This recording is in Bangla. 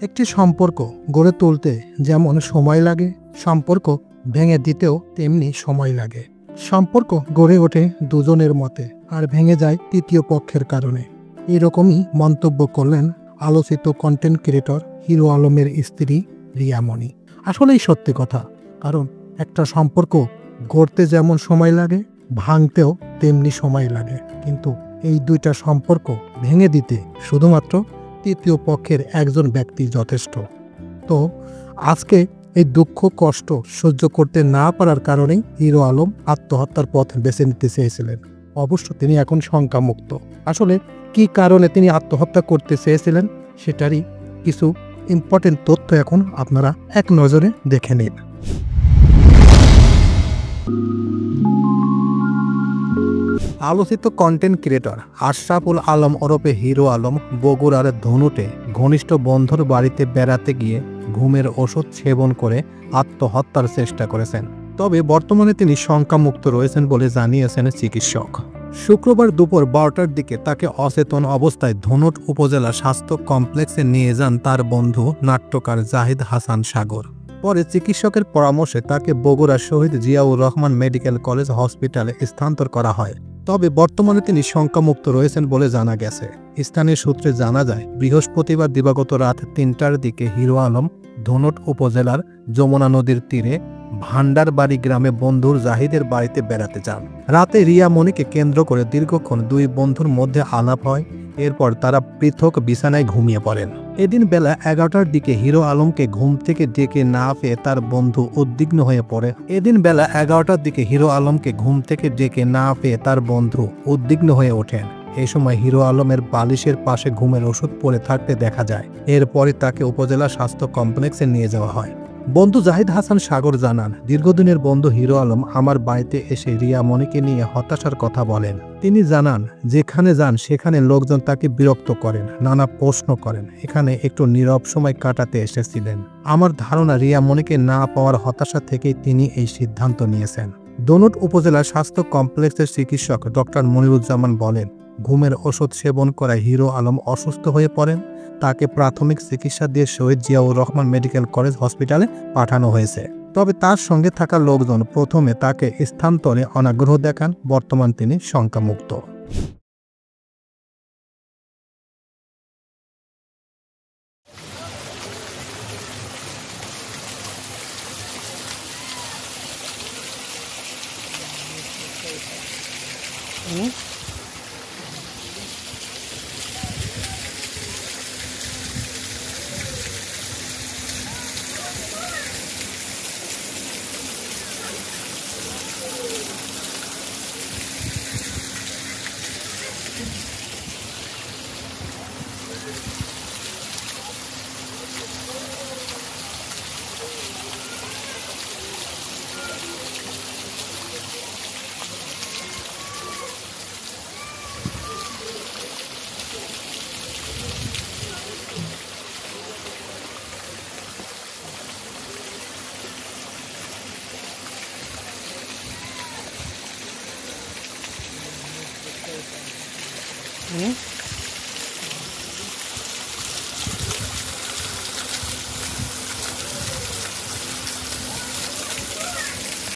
একটি সম্পর্ক গড়ে তুলতে যেমন সময় লাগে, সম্পর্ক ভেঙে দিতেও তেমনি সময় লাগে। সম্পর্ক গড়ে ওঠে দুজনের মতে আর ভেঙে যায় তৃতীয় পক্ষের কারণে। এরকমই মন্তব্য করলেন আলোচিত কন্টেন্ট ক্রিয়েটর হিরো আলমের স্ত্রী রিয়া মনি। আসলেই সত্যি কথা, কারণ একটা সম্পর্ক গড়তে যেমন সময় লাগে, ভাঙতেও তেমনি সময় লাগে। কিন্তু এই দুইটা সম্পর্ক ভেঙে দিতে শুধুমাত্র তৃতীয় পক্ষের একজন ব্যক্তি যথেষ্ট। তো আজকে এই দুঃখ কষ্ট সহ্য করতে না পারার কারণেই হিরো আলম আত্মহত্যার পথ বেছে নিতে চেয়েছিলেন। অবশ্য তিনি এখন শঙ্কামুক্ত। আসলে কি কারণে তিনি আত্মহত্যা করতে চেয়েছিলেন সেটারই কিছু ইম্পর্টেন্ট তথ্য এখন আপনারা এক নজরে দেখে নিন। আলোচিত কন্টেন্ট ক্রিয়েটর আশরাফুল আলম ওরফে হিরো আলম বগুড়ার ধনুটে ঘনিষ্ঠ বন্ধুর বাড়িতে বেড়াতে গিয়ে ঘুমের ওষুধ সেবন করে আত্মহত্যার চেষ্টা করেছেন। তবে বর্তমানে তিনি শঙ্কামুক্ত রয়েছেন বলে জানিয়েছেন চিকিৎসক। শুক্রবার দুপুর 12টার দিকে তাকে অচেতন অবস্থায় ধনুট উপজেলা স্বাস্থ্য কমপ্লেক্সে নিয়ে যান তার বন্ধু নাট্যকার জাহিদ হাসান সাগর। পরে চিকিৎসকের পরামর্শে তাকে বগুড়া শহীদ জিয়াউর রহমান মেডিকেল কলেজ হসপিটালে স্থানান্তর করা হয়। তবে বর্তমানে তিনি শঙ্কামুক্ত রয়েছেন বলে জানা গেছে। স্থানীয় সূত্রে জানা যায়, বৃহস্পতিবার দিবাগত রাত 3টার দিকে হিরো আলম ধনুট উপজেলার যমুনা নদীর তীরে ভান্ডারবাড়ি গ্রামে বন্ধুর জাহিদের বাড়িতে বেড়াতে যান। রাতে রিয়া মনিকে কেন্দ্র করে দীর্ঘক্ষণ দুই বন্ধুর মধ্যে আলাপ হয়। এরপর তারা পৃথক বিছানায় ঘুমিয়ে পড়েন। এদিন বেলা 11টার দিকে হিরো আলমকে ঘুম থেকে ডেকে না পেয়ে তার বন্ধু উদ্বিগ্ন হয়ে পড়ে। উদ্বিগ্ন হয়ে ওঠেন। এই সময় হিরো আলমের বালিশের পাশে ঘুমের ওষুধ পড়ে থাকতে দেখা যায়। এরপরে তাকে উপজেলা স্বাস্থ্য কমপ্লেক্সে নিয়ে যাওয়া হয়। বন্ধু জাহিদ হাসান সাগর জানান, দীর্ঘদিনের বন্ধু হিরো আলম আমার বাড়িতে এসে রিয়া মনিকে নিয়ে হতাশার কথা বলেন। তিনি জানান, যেখানে যান সেখানে লোকজন তাকে বিরক্ত করেন, নানা প্রশ্ন করেন। এখানে একটু নীরব সময় কাটাতে এসেছিলেন। আমার ধারণা রিয়া মনিকে না পাওয়ার হতাশা থেকেই তিনি এই সিদ্ধান্ত নিয়েছেন। ধনুট উপজেলা স্বাস্থ্য কমপ্লেক্সের চিকিৎসক ডক্টর মনিরুজ্জামান বলেন, ঘুমের ওষুধ সেবন করায় হিরো আলম অসুস্থ হয়ে পড়েন। তাকে প্রাথমিক চিকিৎসা দিয়ে শহীদ জিয়াউর রহমান মেডিকেল কলেজ হসপিটালে পাঠানো হয়েছে। তবে তার সঙ্গে থাকা লোকজন প্রথমে তাকে স্থানান্তরে অনাগ্রহ দেখান। বর্তমান তিনি শঙ্কামুক্ত।